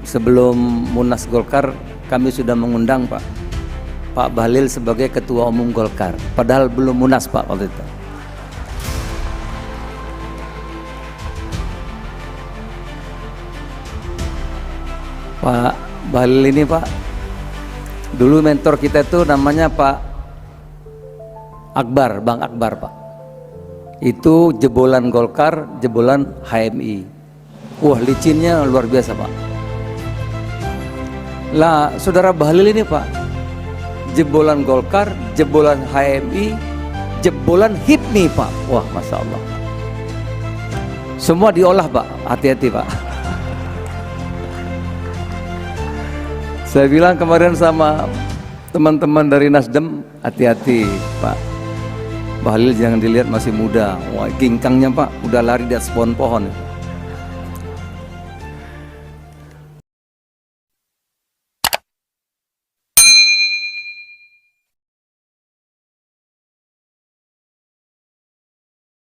sebelum Munas Golkar kami sudah mengundang Pak Bahlil sebagai Ketua Umum Golkar, padahal belum Munas Pak waktu itu. Pak Bahlil ini Pak, dulu mentor kita itu namanya Pak Akbar, Bang Akbar Pak. Itu jebolan Golkar, jebolan HMI. Wah, licinnya luar biasa Pak. Lah, saudara Bahlil ini Pak, jebolan Golkar, jebolan HMI, jebolan HIPMI Pak. Wah, Masya Allah. Semua diolah Pak, hati-hati Pak. Saya bilang kemarin sama teman-teman dari Nasdem, hati-hati Pak Bahlil, jangan dilihat masih muda. Wah, ginkangnya Pak, udah lari di atas pohon-pohon.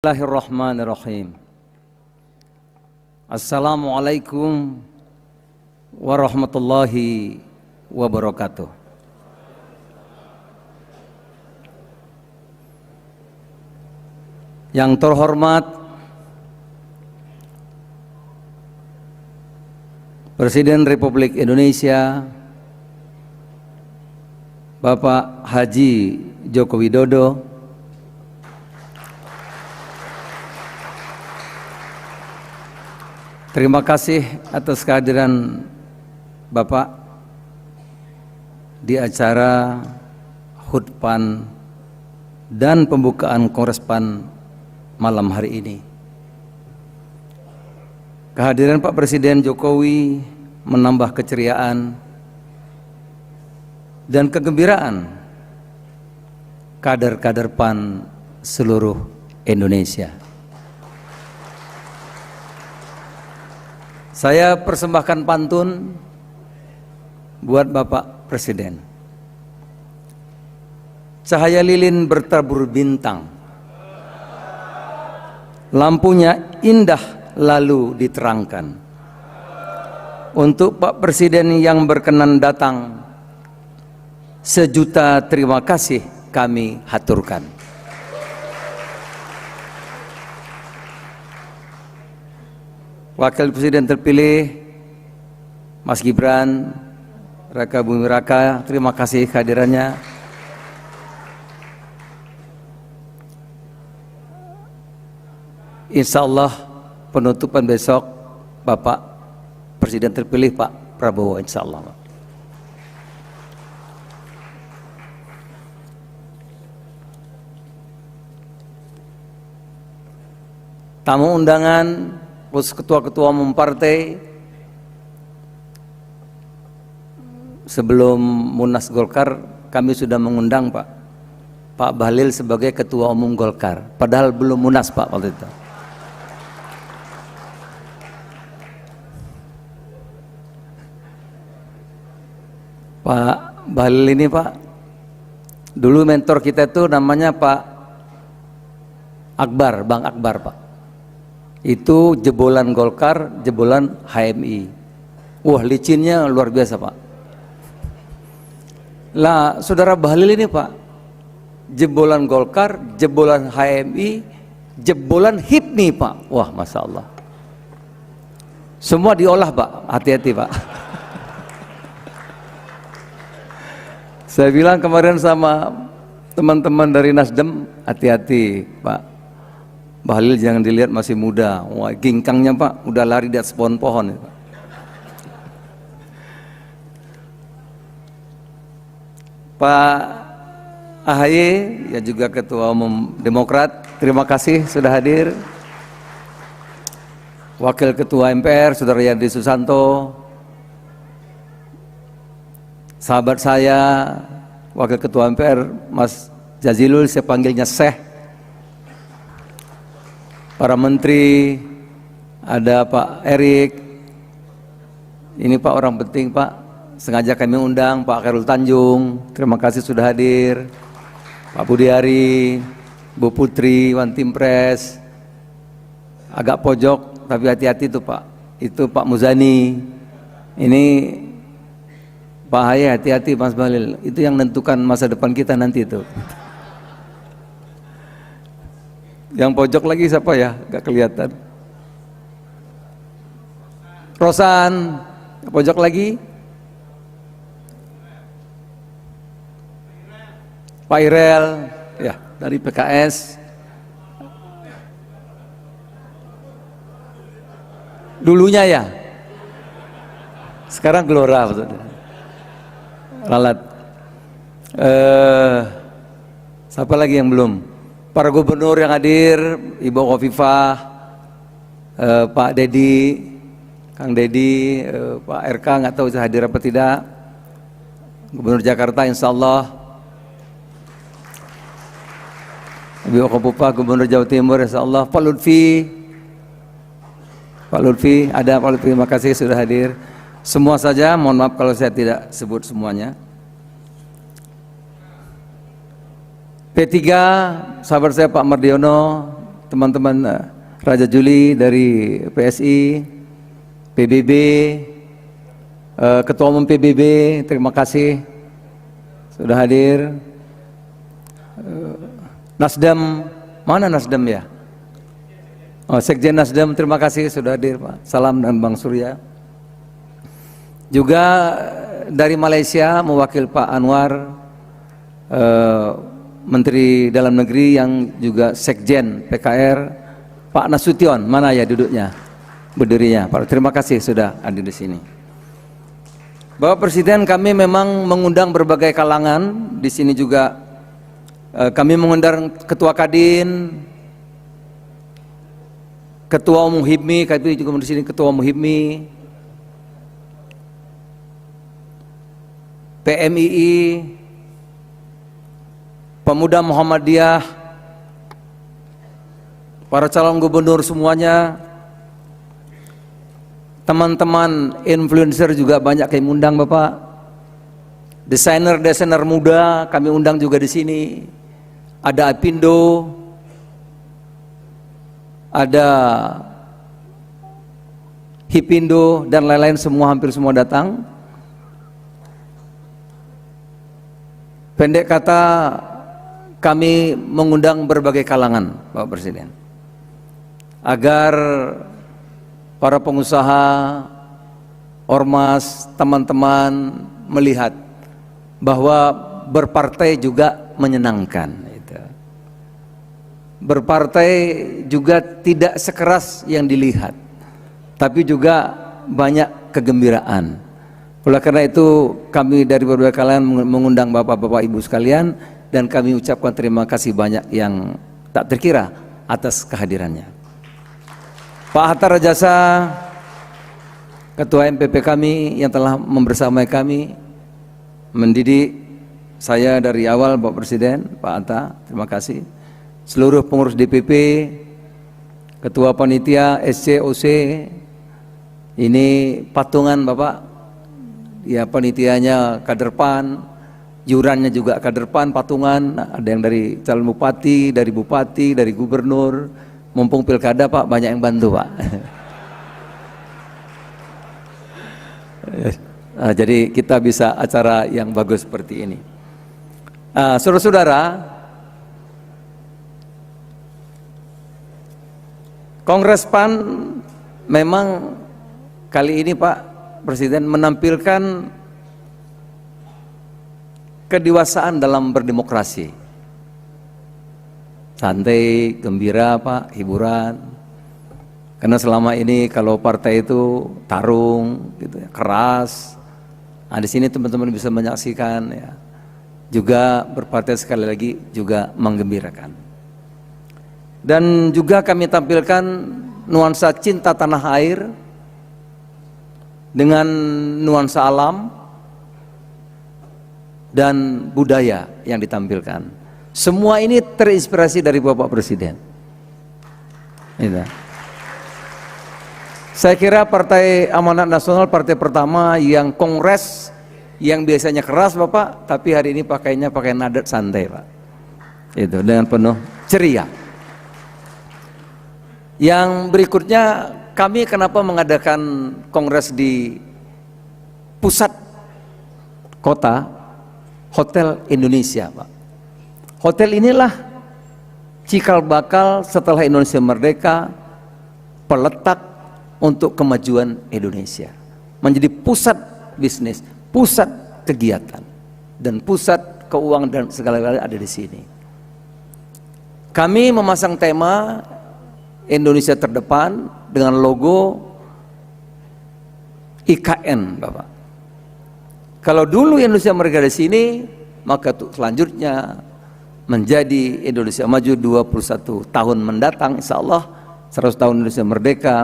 Bismillahirrahmanirrahim. Assalamualaikum warahmatullahi wabarakatuh. Yang terhormat Presiden Republik Indonesia Bapak Haji Joko Widodo, terima kasih atas kehadiran Bapak di acara HUT PAN dan pembukaan Kongres PAN malam hari ini. Kehadiran Pak Presiden Jokowi menambah keceriaan dan kegembiraan kader-kader PAN seluruh Indonesia. Saya persembahkan pantun buat Bapak Presiden. Cahaya lilin bertabur bintang, lampunya indah lalu diterangkan. Untuk Pak Presiden yang berkenan datang, sejuta terima kasih kami haturkan. Wakil Presiden terpilih Mas Gibran Raka Buming Raka, terima kasih kehadirannya. Insya Allah penutupan besok Bapak Presiden terpilih Pak Prabowo, insya Allah. Tamu undangan, terus ketua-ketua umum partai, sebelum Munas Golkar kami sudah mengundang Pak Bahlil sebagai Ketua Umum Golkar, padahal belum Munas Pak waktu itu. Pak Bahlil ini Pak, dulu mentor kita itu namanya Pak Akbar, Bang Akbar Pak. Itu jebolan Golkar, jebolan HMI. Wah, licinnya luar biasa Pak. Lah, saudara Bahlil ini Pak, jebolan Golkar, jebolan HMI, jebolan HIPMI Pak. Wah, Masya Allah. Semua diolah Pak, hati-hati Pak. Saya bilang kemarin sama teman-teman dari Nasdem, hati-hati Pak Bahlil, jangan dilihat masih muda. Wah, ginkangnya Pak, udah lari di atas pohon-pohon. Pak AHY, ya juga Ketua Umum Demokrat, terima kasih sudah hadir. Wakil Ketua MPR, Saudara Yandri Susanto. Sahabat saya, Wakil Ketua MPR, Mas Jazilul, saya panggilnya Syekh. Para menteri, ada Pak Erik, ini Pak orang penting Pak, sengaja kami undang Pak Khairul Tanjung, terima kasih sudah hadir. Pak Budiari, Bu Putri, One Team Press, agak pojok tapi hati-hati itu Pak, itu Pak Muzani, Ini Pak Haye, hati-hati Mas Bahlil, itu yang menentukan masa depan kita nanti itu. Yang pojok lagi siapa ya? Gak kelihatan. Rosan, pojok lagi. Pak Irel, ya dari PKS. Dulunya ya. Sekarang Gelora maksudnya. Lalat. Siapa lagi yang belum? Para gubernur yang hadir, Ibu Khofifah, Pak Dedi, Kang Dedi, Pak RK nggak tahu bisa hadir apa tidak. Gubernur Jakarta insya Allah. Ibu Khofifah, Gubernur Jawa Timur insya Allah. Pak Lutfi, ada Pak Lutfi, terima kasih sudah hadir. Semua saja, mohon maaf kalau saya tidak sebut semuanya. P3, sahabat saya Pak Mardiono, teman-teman Raja Juli dari PSI, PBB, Ketua Umum PBB, terima kasih sudah hadir. Nasdem, mana Nasdem ya? Oh, Sekjen Nasdem, terima kasih sudah hadir Pak. Salam dan Bang Surya. Juga dari Malaysia mewakil Pak Anwar, Menteri Dalam Negeri yang juga Sekjen PKR, Pak Nasution, mana ya duduknya, berdirinya. Pak, terima kasih sudah hadir di sini. Bapak Presiden, kami memang mengundang berbagai kalangan di sini juga. Kami mengundang Ketua Kadin, Ketua Umum HIPMI, kami juga di sini Ketua Umum HIPMI, PMII, Pemuda Muhammadiyah, para calon gubernur semuanya, teman-teman influencer juga banyak kami undang Bapak, desainer muda kami undang juga di sini, ada Apindo, ada Hipindo dan lain-lain, semua hampir semua datang. Pendek kata, kami mengundang berbagai kalangan Bapak Presiden, agar para pengusaha, ormas, teman-teman melihat bahwa berpartai juga menyenangkan. Berpartai juga tidak sekeras yang dilihat, tapi juga banyak kegembiraan. Oleh karena itu kami dari berbagai kalangan mengundang Bapak-Bapak Ibu sekalian, dan kami ucapkan terima kasih banyak yang tak terkira atas kehadirannya. Pak Hatta Rajasa, Ketua MPP kami yang telah membersamai kami, mendidik saya dari awal Bapak Presiden, Pak Hatta, terima kasih. Seluruh pengurus DPP, Ketua Panitia, SC, OC, ini patungan Bapak, ya panitianya kader PAN, yurannya juga kader PAN, patungan, ada yang dari calon bupati, dari gubernur, mumpung pilkada Pak, banyak yang bantu Pak. Jadi kita bisa acara yang bagus seperti ini. Saudara-saudara, Kongres PAN memang kali ini Pak Presiden menampilkan kedewasaan dalam berdemokrasi. Santai, gembira Pak, hiburan. Karena selama ini kalau partai itu tarung, gitu ya, keras. Nah, di sini teman-teman bisa menyaksikan ya. Juga berpartai sekali lagi juga menggembirakan. Dan juga kami tampilkan nuansa cinta tanah air dengan nuansa alam dan budaya yang ditampilkan. Semua ini terinspirasi dari Bapak Presiden. Gitu. Saya kira Partai Amanat Nasional partai pertama yang kongres yang biasanya keras Bapak, tapi hari ini pakainya pakai nada santai Pak. Itu dengan penuh ceria. Yang berikutnya, kami kenapa mengadakan kongres di kota Hotel Indonesia, Pak. Hotel inilah cikal bakal setelah Indonesia merdeka, peletak untuk kemajuan Indonesia, menjadi pusat bisnis, pusat kegiatan, dan pusat keuangan dan segala-galanya ada di sini. Kami memasang tema Indonesia terdepan dengan logo IKN, Bapak. Kalau dulu Indonesia merdeka di sini, maka selanjutnya menjadi Indonesia maju 21 tahun mendatang, insya Allah 100 tahun Indonesia merdeka,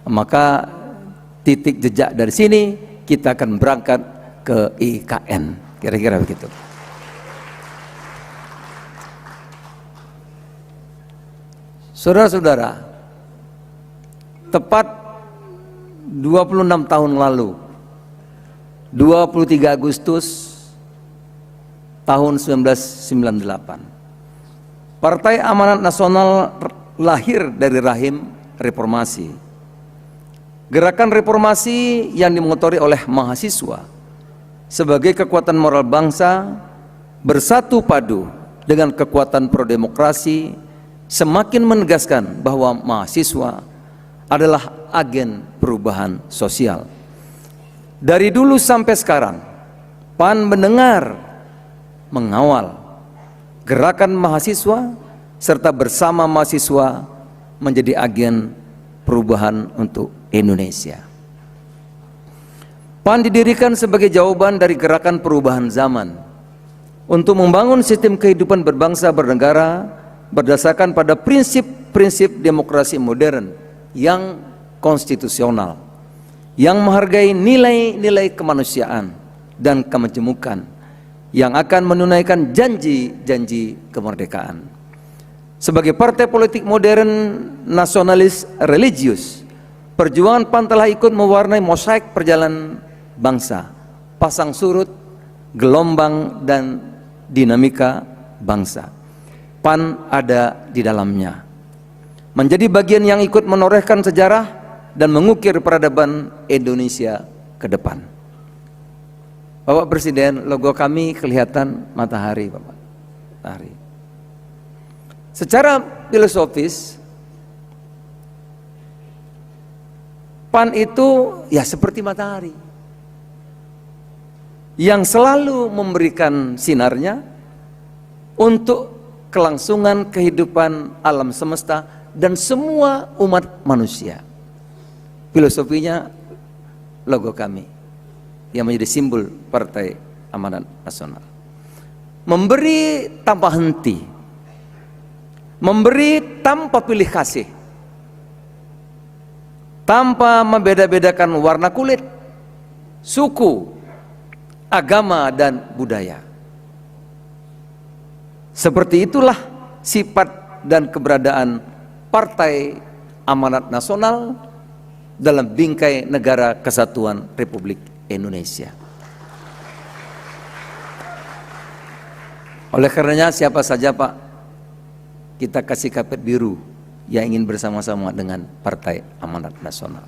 maka titik jejak dari sini kita akan berangkat ke IKN, kira-kira begitu. Saudara-saudara, tepat 26 tahun lalu, 23 Agustus tahun 1998, Partai Amanat Nasional lahir dari rahim reformasi. Gerakan reformasi yang dimotori oleh mahasiswa sebagai kekuatan moral bangsa bersatu padu dengan kekuatan pro-demokrasi semakin menegaskan bahwa mahasiswa adalah agen perubahan sosial. Dari dulu sampai sekarang, PAN mendengar, mengawal gerakan mahasiswa serta bersama mahasiswa menjadi agen perubahan untuk Indonesia. PAN didirikan sebagai jawaban dari gerakan perubahan zaman untuk membangun sistem kehidupan berbangsa bernegara berdasarkan pada prinsip-prinsip demokrasi modern yang konstitusional, yang menghargai nilai-nilai kemanusiaan dan kemajemukan, yang akan menunaikan janji-janji kemerdekaan. Sebagai partai politik modern nasionalis religius, perjuangan PAN telah ikut mewarnai mosaik perjalanan bangsa, pasang surut, gelombang dan dinamika bangsa. PAN ada di dalamnya, menjadi bagian yang ikut menorehkan sejarah dan mengukir peradaban Indonesia ke depan. Bapak Presiden, logo kami kelihatan matahari, Bapak. Matahari. Secara filosofis, PAN itu ya seperti matahari yang selalu memberikan sinarnya untuk kelangsungan kehidupan alam semesta dan semua umat manusia. Filosofinya logo kami yang menjadi simbol Partai Amanat Nasional. Memberi tanpa henti, memberi tanpa pilih kasih, tanpa membeda-bedakan warna kulit, suku, agama, dan budaya. Seperti itulah sifat dan keberadaan Partai Amanat Nasional dalam bingkai negara kesatuan Republik Indonesia. Oleh karenanya siapa saja, Pak, kita kasih karpet biru yang ingin bersama-sama dengan Partai Amanat Nasional.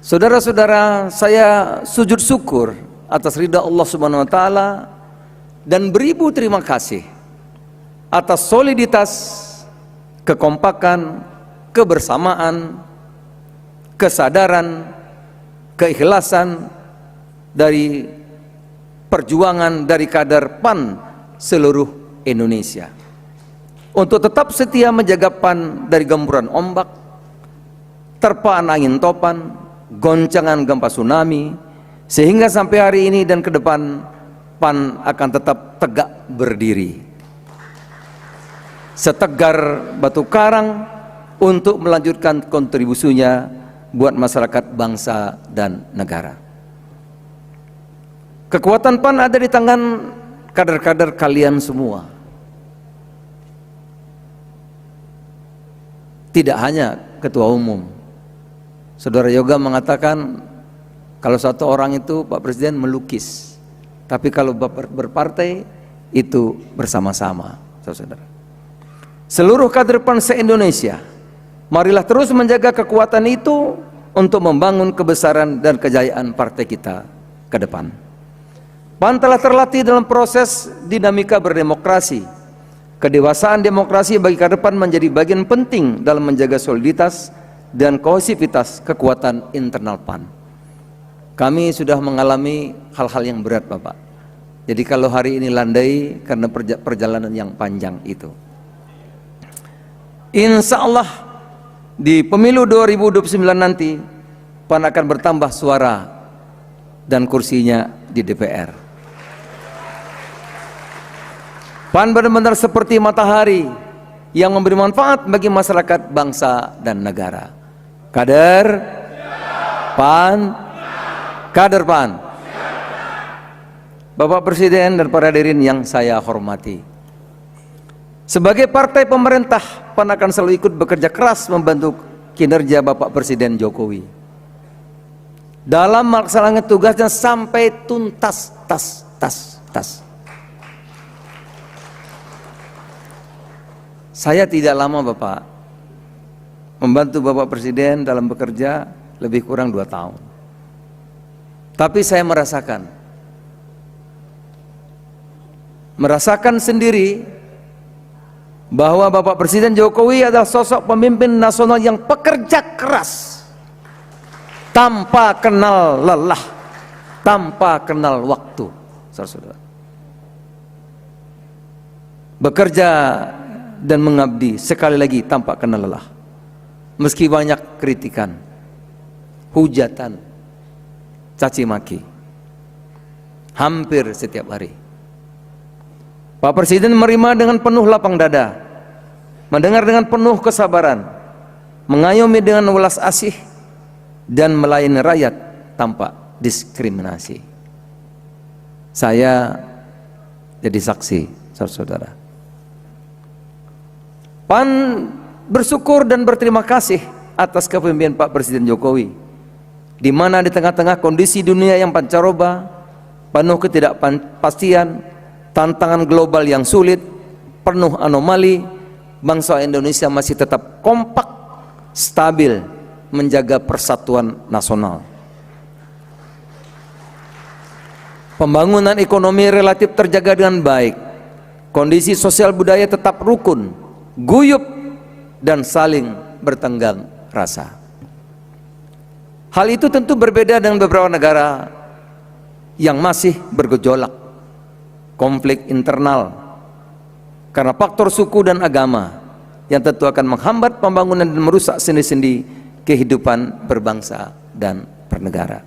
Saudara-saudara, saya sujud syukur atas ridha Allah Subhanahu wa taala dan beribu terima kasih atas soliditas, kekompakan, kebersamaan, kesadaran, keikhlasan dari perjuangan dari kader PAN seluruh Indonesia untuk tetap setia menjaga PAN dari gempuran ombak, terpaan angin topan, goncangan gempa tsunami, sehingga sampai hari ini dan ke depan PAN akan tetap tegak berdiri setegar batu karang untuk melanjutkan kontribusinya buat masyarakat, bangsa, dan negara. Kekuatan PAN ada di tangan kader-kader kalian semua. Tidak hanya ketua umum. Saudara Yoga mengatakan kalau satu orang itu Pak Presiden melukis, tapi kalau berpartai itu bersama-sama, saudara. Seluruh kader PAN se-Indonesia, marilah terus menjaga kekuatan itu untuk membangun kebesaran dan kejayaan partai kita ke depan. PAN telah terlatih dalam proses dinamika berdemokrasi. Kedewasaan demokrasi bagi ke depan menjadi bagian penting dalam menjaga soliditas dan kohesivitas kekuatan internal PAN. Kami sudah mengalami hal-hal yang berat, Bapak. Jadi kalau hari ini landai karena perjalanan yang panjang itu. Insya Allah di pemilu 2029 nanti PAN akan bertambah suara dan kursinya di DPR. PAN benar-benar seperti matahari yang memberi manfaat bagi masyarakat, bangsa, dan negara. Kader PAN, kader PAN. Bapak Presiden dan para hadirin yang saya hormati, sebagai partai pemerintah, PAN akan selalu ikut bekerja keras membantu kinerja Bapak Presiden Jokowi dalam melaksanakan tugasnya sampai tuntas. Saya tidak lama, Bapak, membantu Bapak Presiden dalam bekerja lebih kurang 2 tahun. Tapi saya merasakan sendiri bahwa Bapak Presiden Jokowi adalah sosok pemimpin nasional yang pekerja keras, tanpa kenal lelah, tanpa kenal waktu. Saudara-saudara, bekerja dan mengabdi sekali lagi tanpa kenal lelah, meski banyak kritikan, hujatan, caci maki hampir setiap hari. Pak Presiden menerima dengan penuh lapang dada, mendengar dengan penuh kesabaran, mengayomi dengan welas asih, dan melayani rakyat tanpa diskriminasi. Saya jadi saksi, saudara-saudara. PAN bersyukur dan berterima kasih atas kepemimpinan Pak Presiden Jokowi, di mana di tengah-tengah kondisi dunia yang pancaroba, penuh ketidakpastian, tantangan global yang sulit, penuh anomali, bangsa Indonesia masih tetap kompak, stabil, menjaga persatuan nasional. Pembangunan ekonomi relatif terjaga dengan baik, kondisi sosial budaya tetap rukun, guyup, dan saling bertenggang rasa. Hal itu tentu berbeda dengan beberapa negara yang masih bergejolak konflik internal karena faktor suku dan agama yang tentu akan menghambat pembangunan dan merusak sendi-sendi kehidupan berbangsa dan bernegara.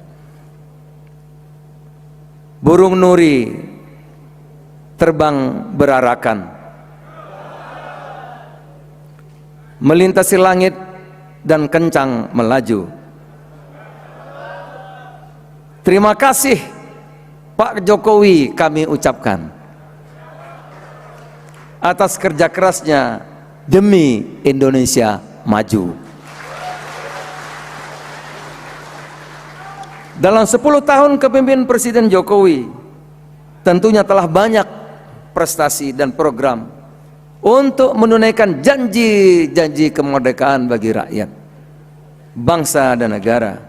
Burung nuri terbang berarakan, melintasi langit dan kencang melaju. Terima kasih Pak Jokowi kami ucapkan atas kerja kerasnya demi Indonesia maju. Dalam 10 tahun kepemimpinan Presiden Jokowi, tentunya telah banyak prestasi dan program untuk menunaikan janji-janji kemerdekaan bagi rakyat, bangsa dan negara.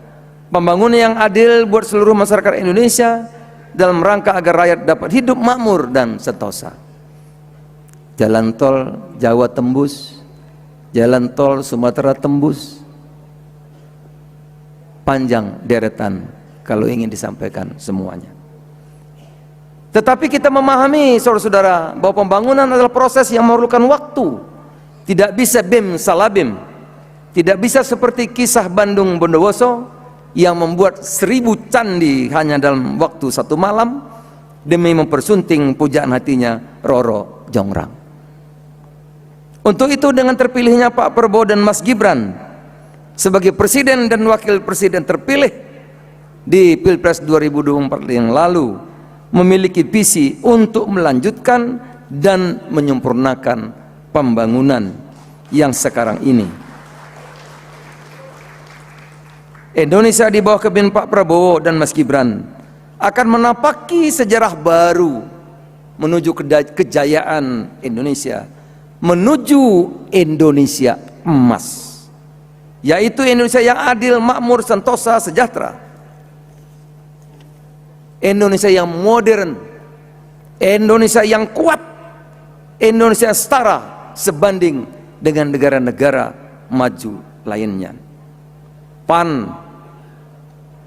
Pembangunan yang adil buat seluruh masyarakat Indonesia dalam rangka agar rakyat dapat hidup makmur dan sentosa. Jalan tol Jawa tembus, jalan tol Sumatera tembus, panjang deretan kalau ingin disampaikan semuanya. Tetapi kita memahami, saudara-saudara, bahwa pembangunan adalah proses yang memerlukan waktu. Tidak bisa bim salabim, tidak bisa seperti kisah Bandung Bondowoso yang membuat 1000 candi hanya dalam waktu 1 malam demi mempersunting pujaan hatinya Roro Jongrang. Untuk itu, dengan terpilihnya Pak Prabowo dan Mas Gibran sebagai presiden dan wakil presiden terpilih di Pilpres 2024 yang lalu, memiliki visi untuk melanjutkan dan menyempurnakan pembangunan yang sekarang ini. Indonesia di bawah kepemimpinan Pak Prabowo dan Mas Gibran akan menapaki sejarah baru menuju kejayaan Indonesia, menuju Indonesia emas. yaitu Indonesia yang adil, makmur, sentosa, sejahtera, Indonesia yang modern, Indonesia yang kuat, Indonesia setara sebanding dengan negara-negara maju lainnya. PAN,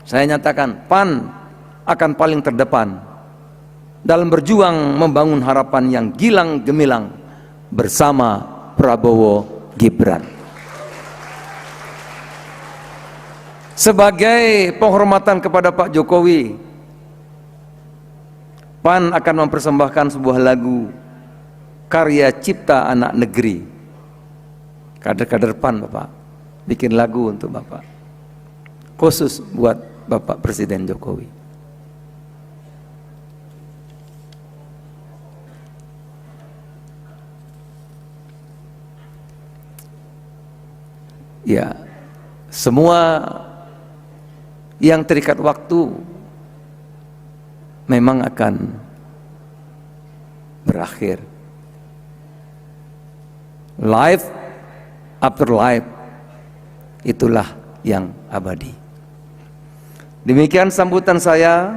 saya nyatakan, PAN akan paling terdepan dalam berjuang membangun harapan yang gilang gemilang bersama Prabowo Gibran. Sebagai penghormatan kepada Pak Jokowi, PAN akan mempersembahkan sebuah lagu karya cipta anak negeri. Kader-kader PAN, Bapak, bikin lagu untuk Bapak, khusus buat Bapak Presiden Jokowi. Ya, semua yang terikat waktu memang akan berakhir. Life after life, itulah yang abadi. Demikian sambutan saya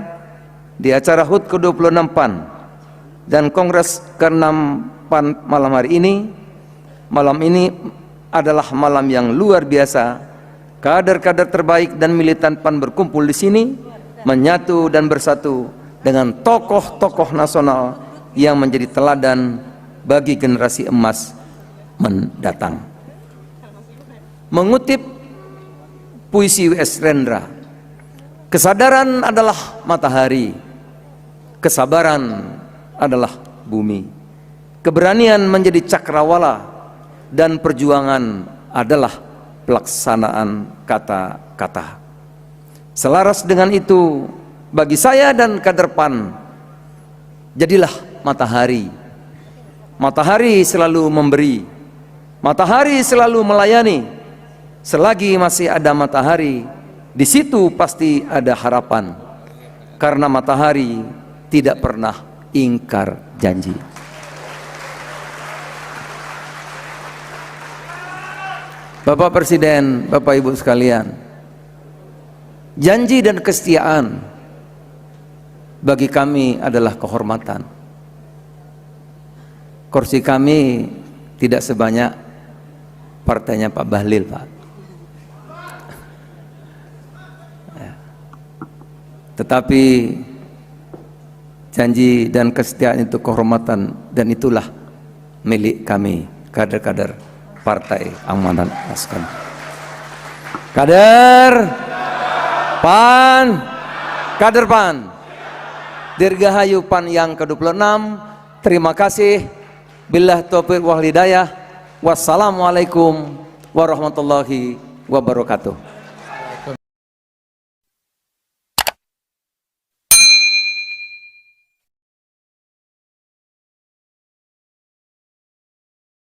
di acara HUT ke-26 PAN dan Kongres ke-6 PAN malam hari ini. Malam ini adalah malam yang luar biasa. Kader-kader terbaik dan militan PAN berkumpul di sini, menyatu dan bersatu dengan tokoh-tokoh nasional yang menjadi teladan bagi generasi emas mendatang. Mengutip puisi W.S. Rendra, kesadaran adalah matahari, kesabaran adalah bumi, keberanian menjadi cakrawala, dan perjuangan adalah pelaksanaan kata-kata. Selaras dengan itu, bagi saya dan kader PAN, jadilah matahari. Matahari selalu memberi, matahari selalu melayani. Selagi masih ada matahari, di situ pasti ada harapan, karena matahari tidak pernah ingkar janji. Bapak Presiden, Bapak Ibu sekalian, janji dan kesetiaan bagi kami adalah kehormatan. Kursi kami tidak sebanyak partainya Pak Bahlil, Pak. Tetapi janji dan kesetiaan itu kehormatan, dan itulah milik kami, kader-kader Partai Amanat Nasional. Kader PAN, kader PAN, Dirgahayu PAN yang ke-26. Terima kasih. Billah taufiq wal hidayah. Wassalamualaikum warahmatullahi wabarakatuh.